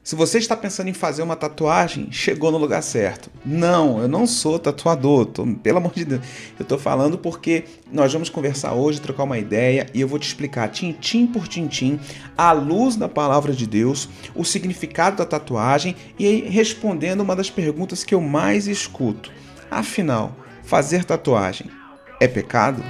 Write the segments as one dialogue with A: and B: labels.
A: Se você está pensando em fazer uma tatuagem, chegou no lugar certo. Não, eu não sou tatuador, pelo amor de Deus. Eu estou falando porque nós vamos conversar hoje, trocar uma ideia e eu vou te explicar tintim por tintim, à luz da palavra de Deus, o significado da tatuagem e aí respondendo uma das perguntas que eu mais escuto. Afinal, fazer tatuagem é pecado?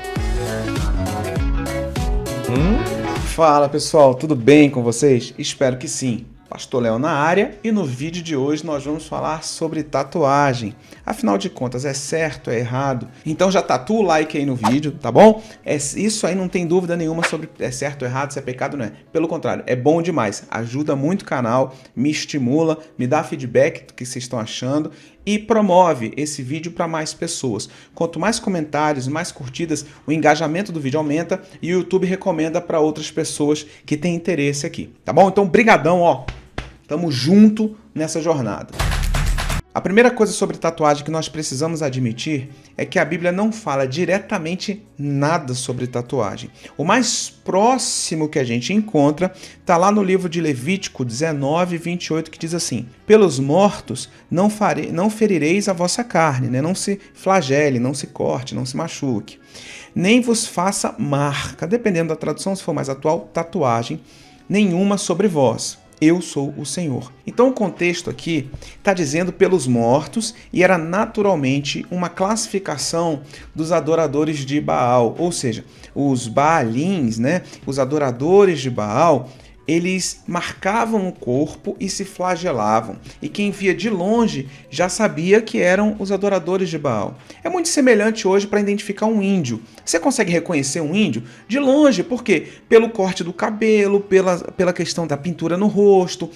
A: Fala pessoal, tudo bem com vocês? Espero que sim. Pastor Léo na área e no vídeo de hoje nós vamos falar sobre tatuagem. Afinal de contas, é certo, é errado? Então já tatua o like aí no vídeo, tá bom? Isso aí não tem dúvida nenhuma sobre é certo ou errado, se é pecado ou não é. Pelo contrário, é bom demais, ajuda muito o canal, me estimula, me dá feedback do que vocês estão achando e promove esse vídeo para mais pessoas. Quanto mais comentários, mais curtidas, o engajamento do vídeo aumenta e o YouTube recomenda para outras pessoas que têm interesse aqui, tá bom? Então, brigadão, ó. Tamo junto nessa jornada. A primeira coisa sobre tatuagem que nós precisamos admitir é que a Bíblia não fala diretamente nada sobre tatuagem. O mais próximo que a gente encontra está lá no livro de Levítico 19, 28, que diz assim: pelos mortos não ferireis a vossa carne, né? Não se flagele, não se corte, não se machuque. Nem vos faça marca, dependendo da tradução, se for mais atual, tatuagem nenhuma sobre vós. Eu sou o Senhor. Então o contexto aqui está dizendo pelos mortos e era naturalmente uma classificação dos adoradores de Baal, ou seja, os Baalins, né? Os adoradores de Baal, eles marcavam o corpo e se flagelavam. E quem via de longe já sabia que eram os adoradores de Baal. É muito semelhante hoje para identificar um índio. Você consegue reconhecer um índio de longe, por quê? Pelo corte do cabelo, pela questão da pintura no rosto,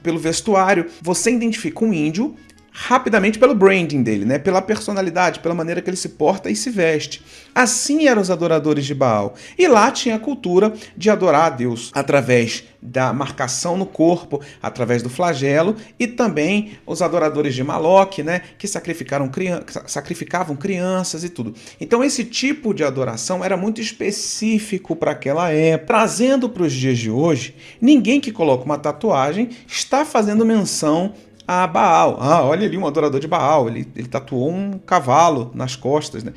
A: pelo vestuário. Você identifica um índio rapidamente pelo branding dele, né? Pela personalidade, pela maneira que ele se porta e se veste. Assim eram os adoradores de Baal. E lá tinha a cultura de adorar a Deus através da marcação no corpo, através do flagelo, e também os adoradores de Moloque, né? Que sacrificavam crianças e tudo. Então esse tipo de adoração era muito específico para aquela época. Trazendo para os dias de hoje, ninguém que coloca uma tatuagem está fazendo menção a Baal. Ah, olha ali um adorador de Baal, ele tatuou um cavalo nas costas, né?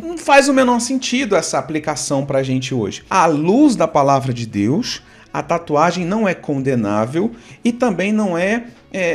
A: Não faz o menor sentido essa aplicação para a gente hoje. À luz da palavra de Deus, a tatuagem não é condenável e também não é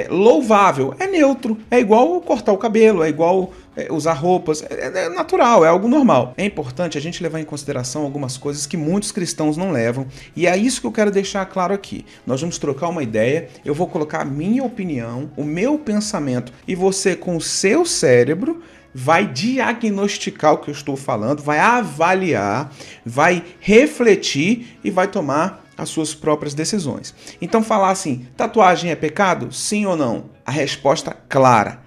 A: louvável. É neutro, é igual cortar o cabelo, é igual usar roupas, é natural, é algo normal. É importante a gente levar em consideração algumas coisas que muitos cristãos não levam, e é isso que eu quero deixar claro aqui. Nós vamos trocar uma ideia, eu vou colocar a minha opinião, o meu pensamento, e você com o seu cérebro vai diagnosticar o que eu estou falando, vai avaliar, vai refletir e vai tomar as suas próprias decisões. Então falar assim, tatuagem é pecado? Sim ou não? A resposta clara,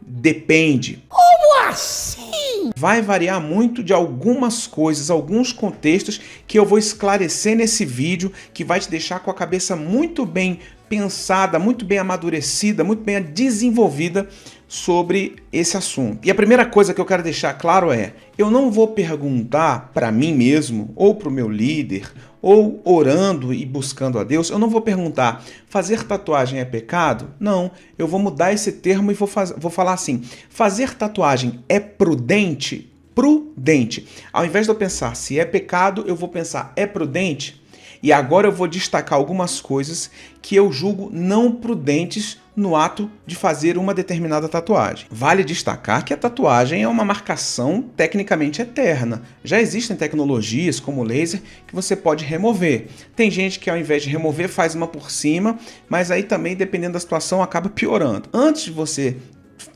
A: depende.
B: Como assim?
A: Vai variar muito de algumas coisas, alguns contextos que eu vou esclarecer nesse vídeo, que vai te deixar com a cabeça muito bem pensada, muito bem amadurecida, muito bem desenvolvida sobre esse assunto. E a primeira coisa que eu quero deixar claro é, eu não vou perguntar para mim mesmo, ou para o meu líder, ou orando e buscando a Deus, eu não vou perguntar, fazer tatuagem é pecado? Não, eu vou mudar esse termo e vou falar assim, fazer tatuagem é prudente? Prudente. Ao invés de eu pensar se é pecado, eu vou pensar, é prudente? E agora eu vou destacar algumas coisas que eu julgo não prudentes no ato de fazer uma determinada tatuagem. Vale destacar que a tatuagem é uma marcação tecnicamente eterna. Já existem tecnologias como laser que você pode remover. Tem gente que ao invés de remover faz uma por cima, mas aí também dependendo da situação acaba piorando. Antes de você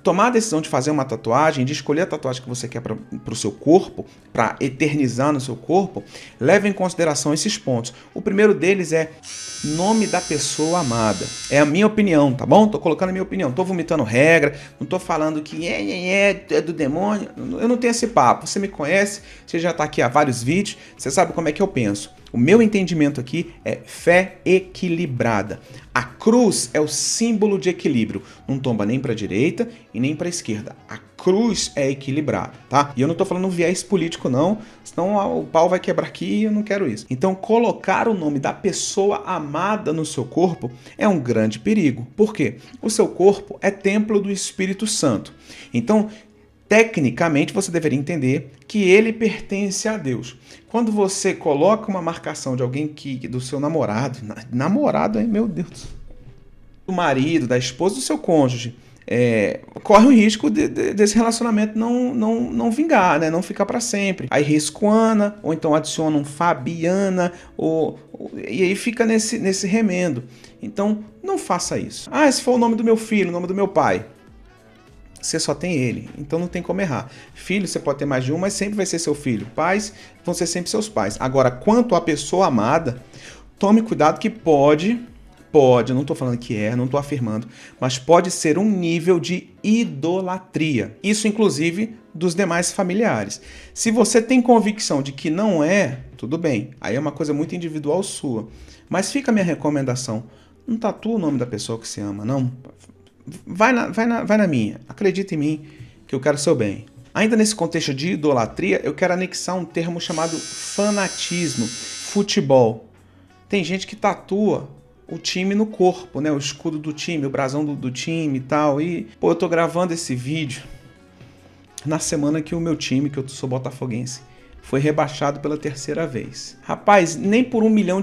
A: tomar a decisão de fazer uma tatuagem, de escolher a tatuagem que você quer para o seu corpo, para eternizar no seu corpo, leve em consideração esses pontos. O primeiro deles é nome da pessoa amada. É a minha opinião, tá bom? Tô colocando a minha opinião. Tô vomitando regra, não tô falando que é do demônio. Eu não tenho esse papo. Você me conhece, você já tá aqui há vários vídeos, você sabe como é que eu penso. O meu entendimento aqui é fé equilibrada. A cruz é o símbolo de equilíbrio. Não tomba nem para a direita e nem para a esquerda. A cruz é equilibrada, tá? E eu não tô falando viés político não, senão o pau vai quebrar aqui e eu não quero isso. Então, colocar o nome da pessoa amada no seu corpo é um grande perigo. Por quê? O seu corpo é templo do Espírito Santo. Então, tecnicamente, você deveria entender que ele pertence a Deus. Quando você coloca uma marcação de alguém do seu namorado, hein? Meu Deus, do marido, da esposa, do seu cônjuge, corre o risco desse relacionamento não vingar, né? Não ficar para sempre. Aí risco Ana, ou então adiciona um Fabiana, e aí fica nesse remendo. Então, não faça isso. Se for o nome do meu filho, o nome do meu pai, você só tem ele, então não tem como errar. Filho, você pode ter mais de um, mas sempre vai ser seu filho. Pais vão ser sempre seus pais. Agora, quanto à pessoa amada, tome cuidado que pode, eu não estou falando que não estou afirmando, mas pode ser um nível de idolatria. Isso, inclusive, dos demais familiares. Se você tem convicção de que não tudo bem. Aí é uma coisa muito individual sua. Mas fica a minha recomendação. Não tatua o nome da pessoa que você ama, não. Vai na minha. Acredita em mim que eu quero seu bem. Ainda nesse contexto de idolatria, eu quero anexar um termo chamado fanatismo, futebol. Tem gente que tatua o time no corpo, né? O escudo do time, o brasão do time e tal. E, eu tô gravando esse vídeo na semana que o meu time, que eu sou botafoguense, foi rebaixado pela 3ª vez. Rapaz, nem por $1 milhão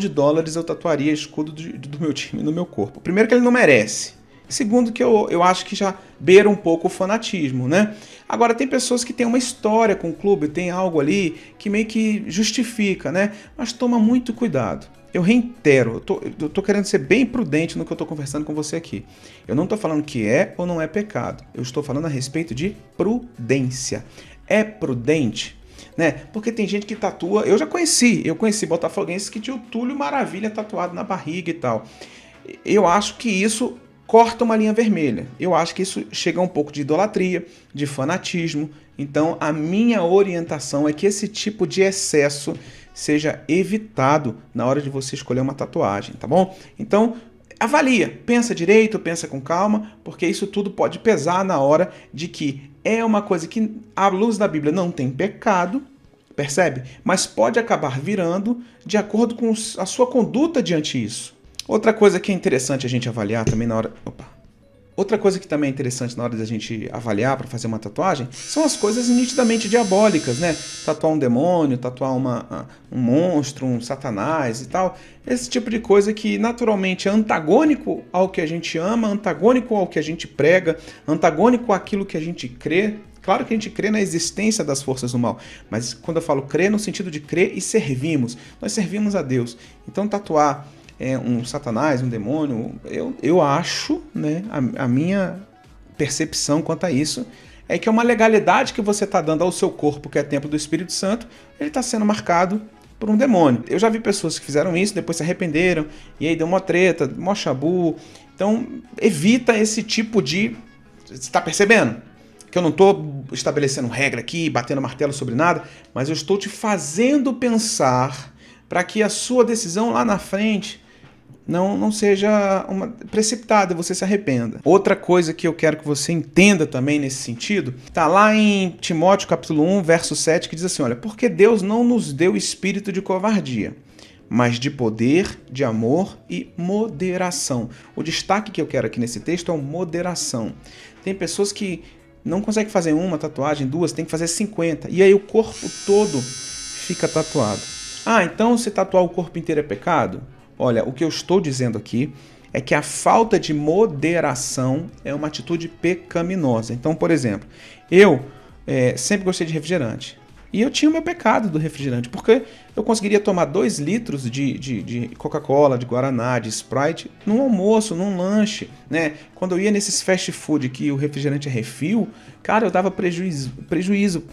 A: eu tatuaria escudo do meu time no meu corpo. Primeiro que ele não merece. Segundo que eu acho que já beira um pouco o fanatismo, né? Agora, tem pessoas que têm uma história com o clube, tem algo ali que meio que justifica, né? Mas toma muito cuidado. Eu reitero, eu tô querendo ser bem prudente no que eu tô conversando com você aqui. Eu não tô falando que é ou não é pecado. Eu estou falando a respeito de prudência. É prudente, né? Porque tem gente que tatua... Eu conheci botafoguenses que tinha o Túlio Maravilha tatuado na barriga e tal. Eu acho que isso corta uma linha vermelha. Eu acho que isso chega a um pouco de idolatria, de fanatismo. Então, a minha orientação é que esse tipo de excesso seja evitado na hora de você escolher uma tatuagem, tá bom? Então, avalia, pensa direito, pensa com calma, porque isso tudo pode pesar na hora de que é uma coisa que, à luz da Bíblia, não tem pecado, percebe? Mas pode acabar virando de acordo com a sua conduta diante disso. Outra coisa que é interessante a gente avaliar também na hora... Outra coisa que também é interessante na hora da gente avaliar para fazer uma tatuagem são as coisas nitidamente diabólicas, né? Tatuar um demônio, tatuar um monstro, um satanás e tal. Esse tipo de coisa que naturalmente é antagônico ao que a gente ama, antagônico ao que a gente prega, antagônico àquilo que a gente crê. Claro que a gente crê na existência das forças do mal, mas quando eu falo crer no sentido de crer e servimos, nós servimos a Deus. Então tatuar um satanás, um demônio, eu acho, né, a minha percepção quanto a isso é que é uma legalidade que você está dando ao seu corpo, que é templo do Espírito Santo, ele está sendo marcado por um demônio. Eu já vi pessoas que fizeram isso, depois se arrependeram, e aí deu uma treta, mó chabu. Então, evita esse tipo de... Você está percebendo? Que eu não estou estabelecendo regra aqui, batendo martelo sobre nada, mas eu estou te fazendo pensar para que a sua decisão lá na frente não seja precipitada, você se arrependa. Outra coisa que eu quero que você entenda também nesse sentido, está lá em Timóteo capítulo 1, verso 7, que diz assim, olha, porque Deus não nos deu espírito de covardia, mas de poder, de amor e moderação. O destaque que eu quero aqui nesse texto é o moderação. Tem pessoas que não conseguem fazer uma tatuagem, duas, tem que fazer 50, e aí o corpo todo fica tatuado. Então se tatuar o corpo inteiro é pecado? Olha, o que eu estou dizendo aqui é que a falta de moderação é uma atitude pecaminosa. Então, por exemplo, eu sempre gostei de refrigerante. E eu tinha o meu pecado do refrigerante, porque eu conseguiria tomar 2 litros de Coca-Cola, de Guaraná, de Sprite, num almoço, num lanche, né? Quando eu ia nesses fast food que o refrigerante é refil, cara, eu dava prejuízo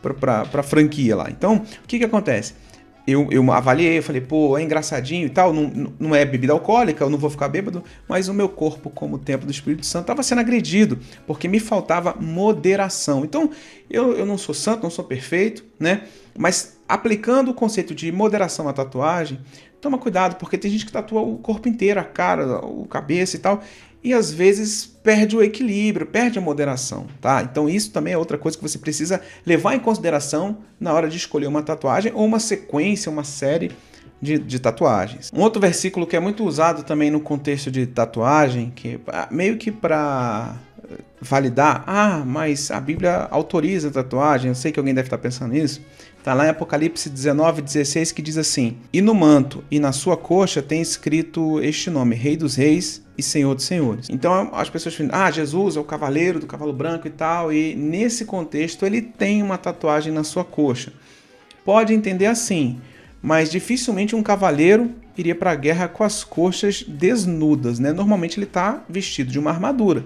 A: para a franquia lá. Então, o que acontece? Eu avaliei, eu falei, é engraçadinho e tal, não é bebida alcoólica, eu não vou ficar bêbado, mas o meu corpo, como templo do Espírito Santo, estava sendo agredido, porque me faltava moderação. Então, eu não sou santo, não sou perfeito, né? Mas aplicando o conceito de moderação à tatuagem, toma cuidado, porque tem gente que tatua o corpo inteiro, a cara, a cabeça e tal, e às vezes perde o equilíbrio, perde a moderação, tá? Então isso também é outra coisa que você precisa levar em consideração na hora de escolher uma tatuagem ou uma sequência, uma série de tatuagens. Um outro versículo que é muito usado também no contexto de tatuagem, que meio que para validar, mas a Bíblia autoriza a tatuagem, eu sei que alguém deve estar pensando nisso, está lá em Apocalipse 19:16, que diz assim: e no manto e na sua coxa tem escrito este nome, Rei dos Reis e Senhor dos Senhores. Então as pessoas falam, Jesus é o cavaleiro do cavalo branco e tal, e nesse contexto ele tem uma tatuagem na sua coxa. Pode entender assim, mas dificilmente um cavaleiro iria para a guerra com as coxas desnudas, né? Normalmente ele está vestido de uma armadura.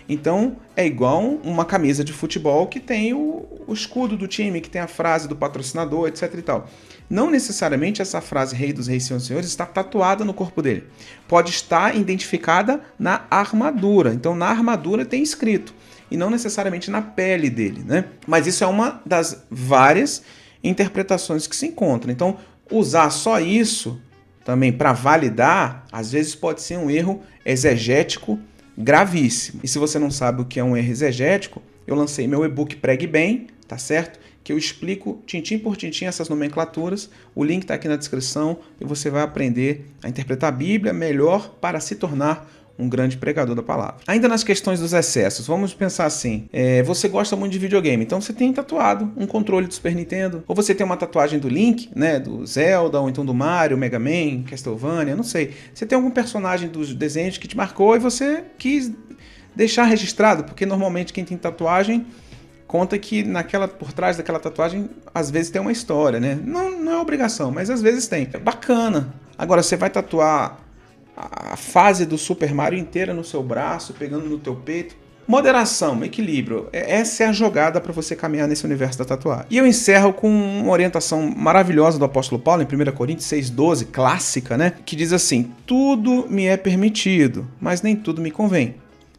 A: Então é igual uma camisa de futebol que tem o escudo do time, que tem a frase do patrocinador, etc e tal. Não necessariamente essa frase Rei dos Reis, Senhor dos Senhores está tatuada no corpo dele. Pode estar identificada na armadura. Então na armadura tem escrito, e não necessariamente na pele dele, né? Mas isso é uma das várias interpretações que se encontram. Então usar só isso também para validar, às vezes pode ser um erro exegético gravíssimo. E se você não sabe o que é um erro exegético, eu lancei meu e-book Pregue Bem, tá certo? Que eu explico tintim por tintim essas nomenclaturas. O link está aqui na descrição e você vai aprender a interpretar a Bíblia melhor para se tornar um grande pregador da palavra. Ainda nas questões dos excessos, vamos pensar assim, você gosta muito de videogame, então você tem tatuado um controle do Super Nintendo, ou você tem uma tatuagem do Link, né, do Zelda, ou então do Mario, Mega Man, Castlevania, não sei. Você tem algum personagem dos desenhos que te marcou e você quis deixar registrado, porque normalmente quem tem tatuagem conta que por trás daquela tatuagem às vezes tem uma história, né? Não é obrigação, mas às vezes tem. É bacana. Agora, você vai tatuar a fase do Super Mario inteira no seu braço, pegando no teu peito. Moderação, equilíbrio. Essa é a jogada para você caminhar nesse universo da tatuagem. E eu encerro com uma orientação maravilhosa do apóstolo Paulo, em 1 Coríntios 6,12, clássica, né? Que diz assim: tudo me é permitido, mas nem tudo me convém.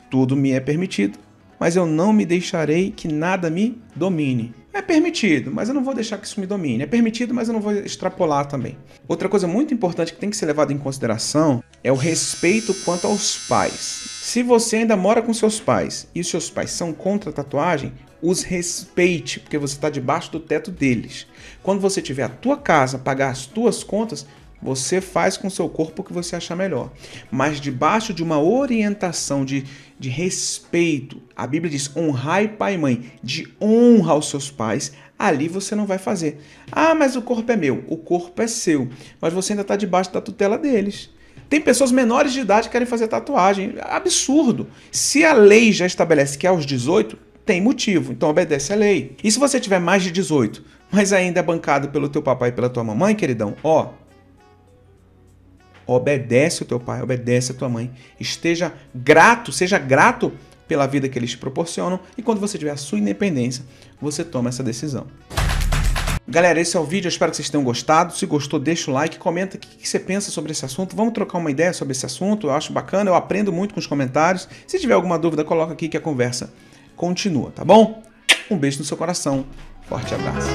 A: Tudo me é permitido, mas eu não me deixarei que nada me domine. É permitido, mas eu não vou deixar que isso me domine. É permitido, mas eu não vou extrapolar também. Outra coisa muito importante que tem que ser levada em consideração é o respeito quanto aos pais. Se você ainda mora com seus pais e os seus pais são contra a tatuagem, os respeite, porque você está debaixo do teto deles. Quando você tiver a tua casa, pagar as tuas contas, você faz com o seu corpo o que você achar melhor. Mas debaixo de uma orientação de respeito, a Bíblia diz: honrai pai e mãe, de honra aos seus pais, ali você não vai fazer. Mas o corpo é meu. O corpo é seu, mas você ainda está debaixo da tutela deles. Tem pessoas menores de idade que querem fazer tatuagem. Absurdo. Se a lei já estabelece que é aos 18, tem motivo, então obedece a lei. E se você tiver mais de 18, mas ainda é bancado pelo teu papai e pela tua mamãe, queridão, obedece o teu pai, obedece a tua mãe. Seja grato pela vida que eles te proporcionam, e quando você tiver a sua independência, você toma essa decisão. Galera, esse é o vídeo, eu espero que vocês tenham gostado. Se gostou, deixa o like, comenta o que você pensa sobre esse assunto. Vamos trocar uma ideia sobre esse assunto, eu acho bacana, eu aprendo muito com os comentários. Se tiver alguma dúvida, coloca aqui que a conversa continua, tá bom? Um beijo no seu coração, forte abraço.